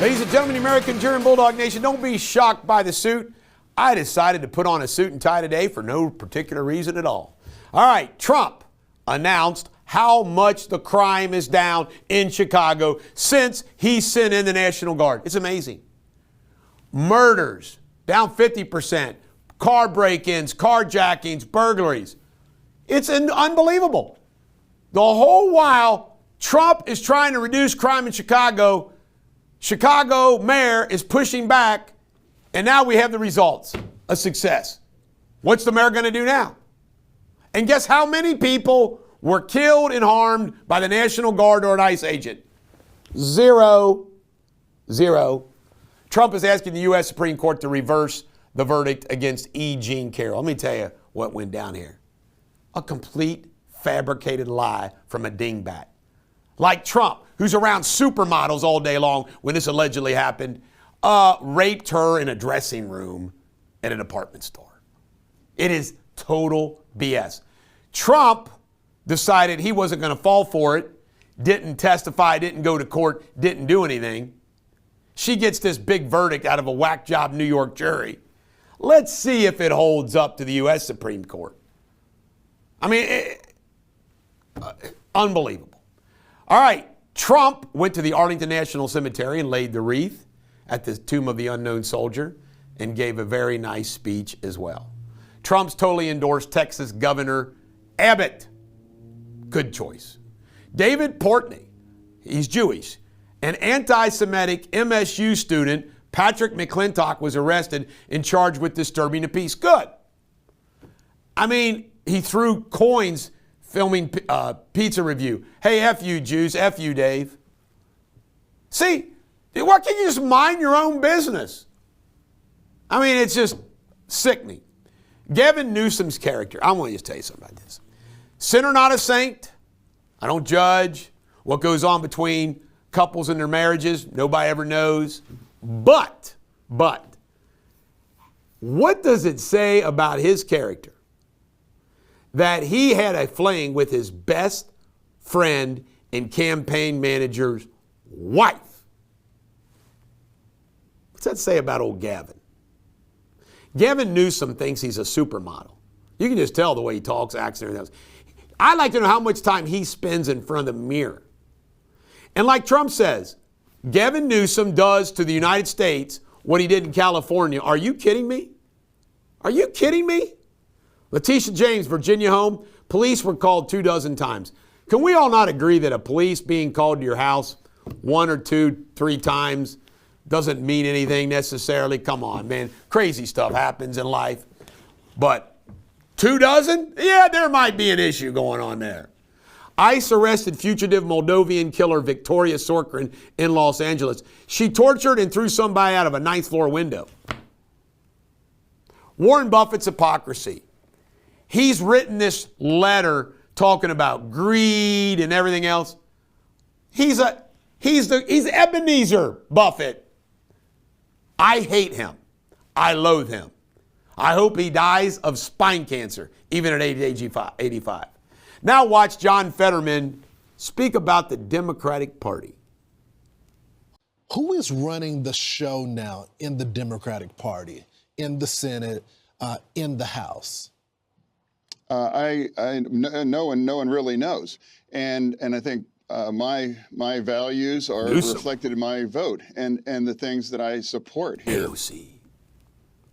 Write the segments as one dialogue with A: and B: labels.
A: Ladies and gentlemen, the American German Bulldog Nation, don't be shocked by the suit. I decided to put on a suit and tie today for no particular reason at all. All right, Trump announced how much the crime is down in Chicago since he sent in the National Guard. It's amazing. Murders down 50%, car break-ins, carjackings, burglaries. It's unbelievable. The whole while Trump is trying to reduce crime in Chicago, Chicago mayor is pushing back, and now we have the results, a success. What's the mayor going to do now? And guess how many people were killed and harmed by the National Guard or an ICE agent? Zero. Trump is asking the U.S. Supreme Court to reverse the verdict against E. Jean Carroll. Let me tell you what went down here. A complete fabricated lie from a dingbat. Like Trump, who's around supermodels all day long when this allegedly happened, raped her in a dressing room at an apartment store. It is total BS. Trump decided he wasn't going to fall for it, didn't testify, didn't go to court, didn't do anything. She gets this big verdict out of a whack job New York jury. Let's see if it holds up to the U.S. Supreme Court. I mean, unbelievable. All right, Trump went to the Arlington National Cemetery and laid the wreath at the tomb of the unknown soldier and gave a very nice speech as well. Trump's totally endorsed Texas Governor Abbott. Good choice. David Portnoy, he's Jewish. An anti-Semitic MSU student, Patrick McClintock, was arrested and charged with disturbing the peace. Good. I mean, he threw coins filming pizza review. Hey, F you Jews, F you Dave. See, why can't you just mind your own business? I mean, it's just sickening. Gavin Newsom's character, I want to just tell you something about this. Sinner, not a saint. I don't judge what goes on between couples in their marriages. Nobody ever knows. But, what does it say about his character that he had a fling with his best friend and campaign manager's wife? What's that say about old Gavin? Gavin Newsom thinks he's a supermodel. You can just tell the way he talks, acts, and everything else. I'd like to know how much time he spends in front of the mirror. And like Trump says, Gavin Newsom does to the United States what he did in California. Are you kidding me? Are you kidding me? Letitia James, Virginia home, police were called 24 times. Can we all not agree that a police being called to your house 1 or 2, 3 times doesn't mean anything necessarily? Come on, man. Crazy stuff happens in life. But 24? Yeah, there might be an issue going on there. ICE arrested fugitive Moldovan killer Victoria Sorkin in Los Angeles. She tortured and threw somebody out of a 9th floor window. Warren Buffett's hypocrisy. He's written this letter talking about greed and everything else. He's Ebenezer Buffett. I hate him. I loathe him. I hope he dies of spine cancer, even at age 85. Now watch John Fetterman speak about the Democratic Party.
B: Who is running the show now in the Democratic Party, in the Senate, in the House?
C: No one really knows, and I think my values are reflected in my vote and the things that I support here.
A: AOC.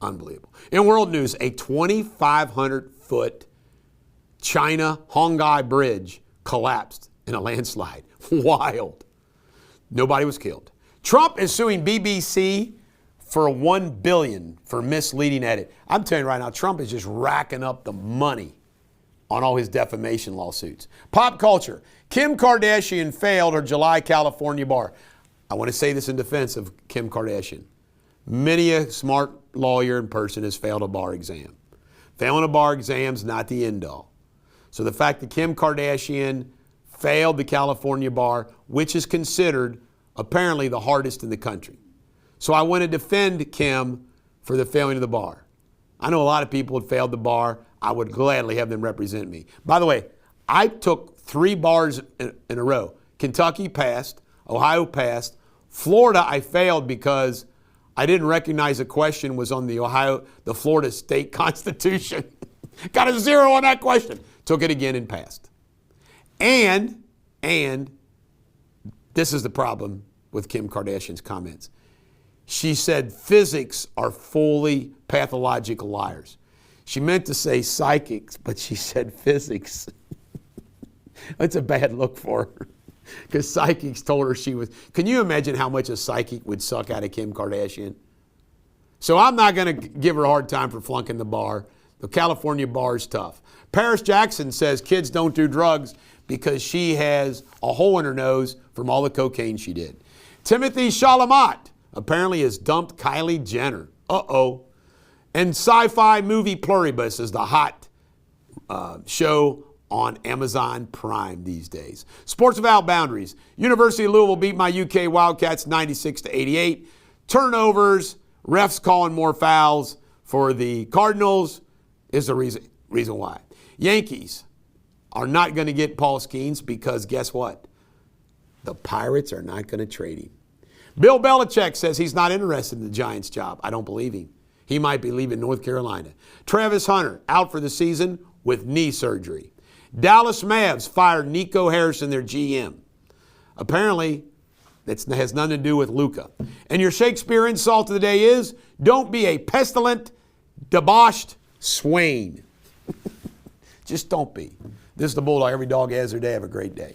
A: Unbelievable. In world news, a 2,500-foot China-Hongai bridge collapsed in a landslide. Wild. Nobody was killed. Trump is suing BBC for $1 billion for misleading edit. I'm telling you right now, Trump is just racking up the money on all his defamation lawsuits. Pop culture. Kim Kardashian failed her July California bar. I want to say this in defense of Kim Kardashian. Many a smart lawyer and person has failed a bar exam. Failing a bar exam is not the end all. So the fact that Kim Kardashian failed the California bar, which is considered apparently the hardest in the country. So I want to defend Kim for the failing of the bar. I know a lot of people have failed the bar. I would gladly have them represent me. By the way, I took 3 bars in a row. Kentucky passed, Ohio passed, Florida, I failed because I didn't recognize a question was on the Florida State Constitution. Got a 0 on that question. Took it again and passed. And this is the problem with Kim Kardashian's comments. She said physics are fully pathological liars. She meant to say psychics, but she said physics. That's a bad look for her. Because psychics told her she was. Can you imagine how much a psychic would suck out of Kim Kardashian? So I'm not going to give her a hard time for flunking the bar. The California bar is tough. Paris Jackson says kids don't do drugs because she has a hole in her nose from all the cocaine she did. Timothy Chalamet apparently has dumped Kylie Jenner. Uh-oh. And Sci-Fi Movie Pluribus is the hot show on Amazon Prime these days. Sports Without Boundaries. University of Louisville beat my UK Wildcats 96-88. Turnovers, refs calling more fouls for the Cardinals is the reason why. Yankees are not going to get Paul Skeens because guess what? The Pirates are not going to trade him. Bill Belichick says he's not interested in the Giants job. I don't believe him. He might be leaving North Carolina. Travis Hunter out for the season with knee surgery. Dallas Mavs fired Nico Harrison, their GM. Apparently, it has nothing to do with Luka. And your Shakespeare insult of the day is, don't be a pestilent, debauched swain. Just don't be. This is the Bulldog. Every dog has their day. Have a great day.